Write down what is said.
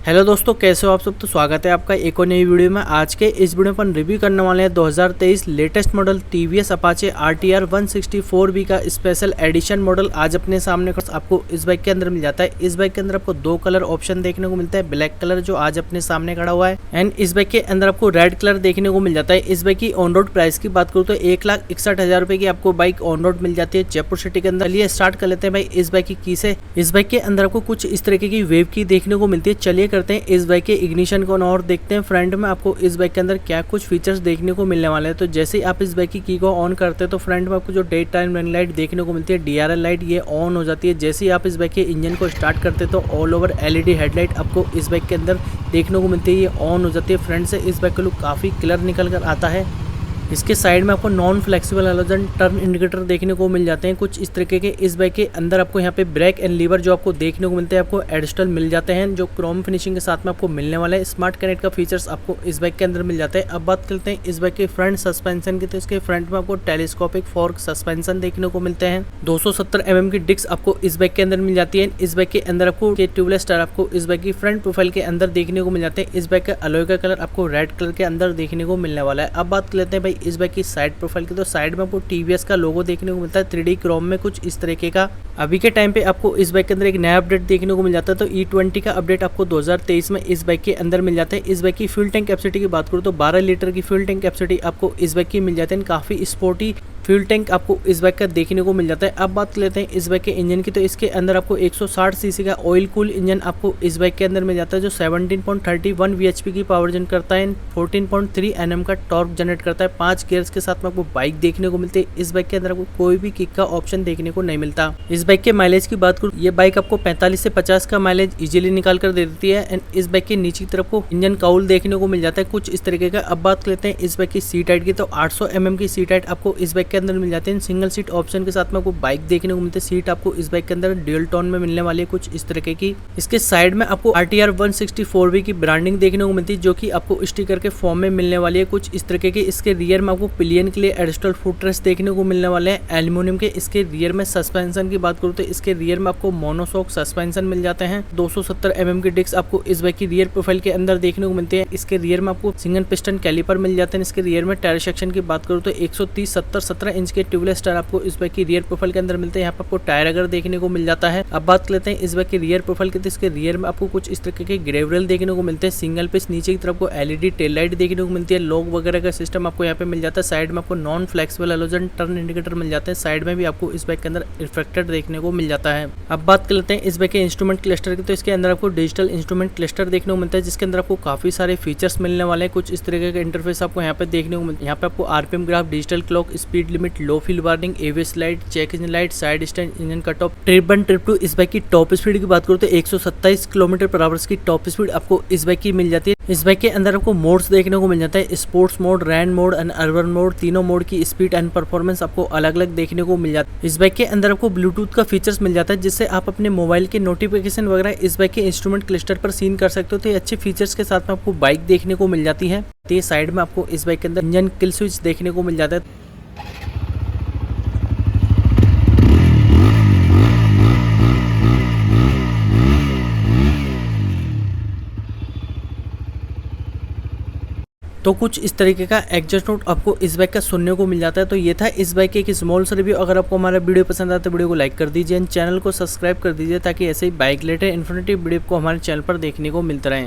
Hello दोस्तों, कैसे हो आप सब। तो स्वागत है आपका एक और नई वीडियो में। आज के इस वीडियो पर रिव्यू करने वाले हैं 2023 latest model TVS Apache RTR 164B का स्पेशल एडिशन मॉडल आज अपने सामने आपको इस बाइक के अंदर मिल जाता है। इस बाइक के अंदर आपको दो कलर ऑप्शन देखने को मिलता है, ब्लैक कलर जो आज अपने सामने खड़ा हुआ है एंड इस बाइक के अंदर आपको रेड कलर देखने को मिल जाता है। इस बाइक की ऑन रोड प्राइस की बात करूँ तो 1,61,000 रुपए की आपको बाइक ऑन रोड मिल जाती है जयपुर सिटी के अंदर। चलिए स्टार्ट कर लेते हैं भाई इस बाइक की की से। इस बाइक के अंदर आपको कुछ इस तरीके की वेव की देखने को मिलती है। चलिए करते हैं इस बाइक के इग्निशन को और देखते हैं फ्रंट में आपको इस बाइक के अंदर क्या कुछ फीचर्स देखने को मिलने वाले हैं। तो जैसे ही आप इस बाइक की को ऑन करते हैं तो फ्रंट में आपको जो डे टाइम रनिंग लाइट देखने को मिलती है, DRL लाइट, ये ऑन हो जाती है। जैसे ही आप इस बाइक के इंजन को स्टार्ट करते हैं तो ऑल ओवर LED हेडलाइट आपको इस बाइक के अंदर देखने को मिलती है, ये ऑन हो जाती है। फ्रंट से इस बाइक का लुक काफ़ी क्लियर निकल कर आता है। इसके साइड में आपको non flexible halogen turn indicator देखने को मिल जाते हैं कुछ इस तरीके के। इस बाइक के अंदर आपको यहाँ पे ब्रेक एंड लीवर जो आपको देखने को मिलते हैं आपको एडिशनल मिल जाते हैं, जो क्रोम फिनिशिंग के साथ में आपको मिलने वाला है। स्मार्ट कनेक्ट का फीचर्स आपको इस बाइक के अंदर मिल जाता है। अब बात करते हैं इस बाइक के फ्रंट सस्पेंशन की। तो इसके फ्रंट में आपको टेलीस्कोपिक फोर्क सस्पेंशन देखने को मिलते हैं। 270 mm की डिस्क आपको इस बाइक के अंदर मिल जाती है। इस बाइक के अंदर आपको ट्यूबलेस टायर आपको इस बाइक की फ्रंट प्रोफाइल के अंदर देखने को मिल जाते हैं। इस बाइक का अलॉय का कलर आपको रेड कलर के अंदर देखने को मिलने वाला है। अब बात कर लेते हैं भाई इस बाइक की साइड प्रोफाइल की। तो साइड में आपको TVS का लोगो देखने को मिलता है 3D क्रोम में कुछ इस तरीके का। अभी के टाइम पे आपको इस बाइक के अंदर एक नया अपडेट देखने को मिल जाता है। तो E20 का अपडेट आपको 2023 में इस बाइक के अंदर मिल जाता है। इस बाइक की फ्यूल टैंक कैपेसिटी की बात करूँ तो 12 लीटर की फ्यूल टैंक कैपेसिटी आपको इस बाइक की मिल जाती है। काफ़ी स्पोर्टी फ्यूल टैंक आपको इस बाइक का देखने को मिल जाता है। अब बात कर लेते हैं इस बाइक के इंजन की। तो इसके अंदर आपको 160 सीसी का ऑयल कूल इंजन आपको इस बाइक के अंदर मिल जाता है, जो 17.31 VHP की पावर जनरेट करता है, 14.3 Nm का टॉर्क जनरेट करता है। 5 गियर्स के साथ में आपको बाइक देखने को मिलती है। इस बाइक के अंदर आपको कोई भी किक का ऑप्शन देखने को नहीं मिलता। इस बाइक के माइलेज की बात करूँ, ये बाइक आपको 45 से 50 का माइलेज इजीली निकाल कर दे देती है। एंड इस बाइक के नीचे की तरफ को इंजन काउल देखने को मिल जाता है कुछ इस तरीके का। अब बात कर लेते हैं इस बाइक की सीट हाइट की। तो 800 mm की सीट हाइट आपको इस बाइक के अंदर मिल जाती है। सिंगल सीट ऑप्शन के साथ में आपको बाइक देखने को मिलती है। सीट आपको इस बाइक के अंदर ड्यूल टोन में मिलने वाली है कुछ इस तरीके की। इसके साइड में आपको RTR 164B की ब्रांडिंग देखने को मिलती है, जो कि आपको स्टिकर के फॉर्म में मिलने वाली है कुछ इस तरीके की। इसके रियर में आपको पिलियन के लिए एडिशनल फुटरेस्ट देखने को मिलने वाले हैं एल्यूमिनियम के। इसके रियर में सस्पेंशन की बात करूँ तो इसके रियर में आपको मोनोशॉक सस्पेंशन मिल जाते हैं। 270 mm की डिस्क आपको इस बाइक की रियर प्रोफाइल के अंदर देखने को मिलती है। इसके रियर में आपको सिंगल पिस्टन कैलिपर मिल जाते हैं। इसके रियर में टायर सेक्शन की बात करूँ तो 130/70/17 इंच के ट्यूबलेस टायर आपको इस बाइक की रियर प्रोफाइल के अंदर मिलते हैं। यहाँ पर आपको टायर अगर देखने को मिल जाता है। अब बात लेते हैं इस बाइक के रियर प्रोफाइल की। तो इसके रियर में आपको कुछ इस तरीके के ग्रेवरल देखने को मिलते हैं। सिंगल पीस नीचे की तरफ को LED टेल लाइट देखने को मिलती है। लॉक वगैरह का सिस्टम आपको यहाँ पे मिल जाता है। साइड में आपको non flexible halogen turn indicator मिल जाते हैं। साइड में भी आपको इस बाइक के अंदर रिफ्लेक्टर देखने को मिल जाता है। अब बात कर लेते हैं इस बाइक के इंस्ट्रूमेंट क्लस्टर की। तो इसके अंदर आपको डिजिटल इंस्ट्रूमेंट क्लस्टर देखने को मिलता है, जिसके अंदर आपको काफी सारे फीचर्स मिलने वाले हैं कुछ इस तरीके का इंटरफेस आपको यहाँ पे देखने को मिलता है। यहाँ पे आपको RPM graph, digital clock, speed limit, low fuel warning, ABS light, check engine light, side stand, engine cut off, trip 1 trip 2। इस बाइक की टॉप स्पीड की बात करूँ तो 127 km/h की टॉप स्पीड आपको इस बाइक की मिल जाती है। इस बाइक के अंदर आपको मोड्स देखने को मिल जाता है, sports mode, rain mode and urban mode. तीनों मोड की स्पीड एंड परफॉर्मेंस आपको अलग अलग देखने को मिल जाता है। इस बाइक के अंदर आपको ब्लूटूथ का फीचर्स मिल जाता है, जिससे आप अपने मोबाइल के नोटिफिकेशन वगैरह इस बाइक के इंस्ट्रूमेंट क्लस्टर पर सीन कर सकते हो। तो ये अच्छे फीचर्स के साथ में आपको बाइक देखने को मिल जाती है। तो ये साइड में आपको इस बाइक के अंदर इंजन किल स्विच देखने को मिल जाता है। तो कुछ इस तरीके का एग्जॉस्ट नोट आपको इस बाइक का सुनने को मिल जाता है। तो ये था इस बाइक के एक स्मॉल सा रिव्यू। अगर आपको हमारा वीडियो पसंद आता है तो वीडियो को लाइक कर दीजिए एंड चैनल को सब्सक्राइब कर दीजिए, ताकि ऐसे ही बाइक रिलेटेड इन्फॉर्मेटिव वीडियो को हमारे चैनल पर देखने को मिलते रहें।